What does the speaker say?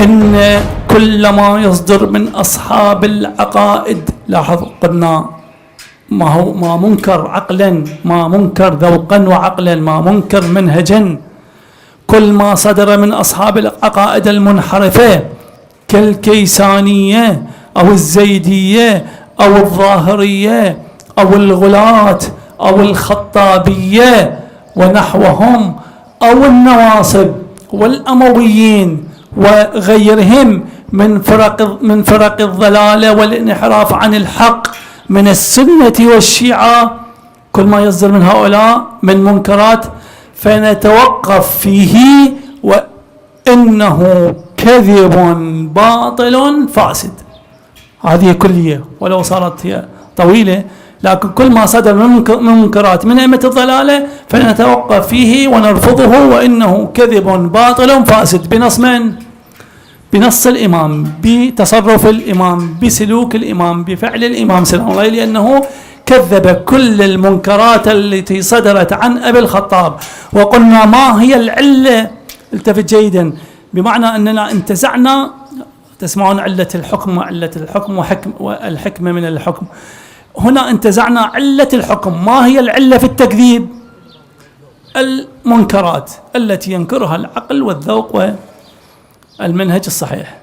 إن كل ما يصدر من أصحاب العقائد، لاحظ قلنا ما منكر عقلا، ما منكر ذوقا وعقلا، ما منكر منهجا، كل ما صدر من أصحاب العقائد المنحرفة كالكيسانية أو الزيدية أو الظاهرية أو الغلاة أو الخطابية ونحوهم، أو النواصب والأمويين وغيرهم من فرق الضلالة والانحراف عن الحق من السنة والشيعة، كل ما يصدر من هؤلاء من منكرات فنتوقف فيه وإنه كذب باطل فاسد. هذه كلية ولو صارت هي طويلة، لكن كل ما صدر من منكرات من أئمة الضلالة فنتوقف فيه ونرفضه وإنه كذب باطل فاسد. بنص من؟ بنص الإمام، بتصرف الإمام، بسلوك الإمام، بفعل الإمام سلام الله، لأنه كذب كل المنكرات التي صدرت عن أبي الخطاب. وقلنا ما هي العلة، التفت جيدا، بمعنى أننا انتزعنا، تسمعون علة الحكم وعلة الحكم والحكمة من الحكم، هنا انتزعنا علة الحكم. ما هي العلة في التكذيب؟ المنكرات التي ينكرها العقل والذوق والمنهج الصحيح.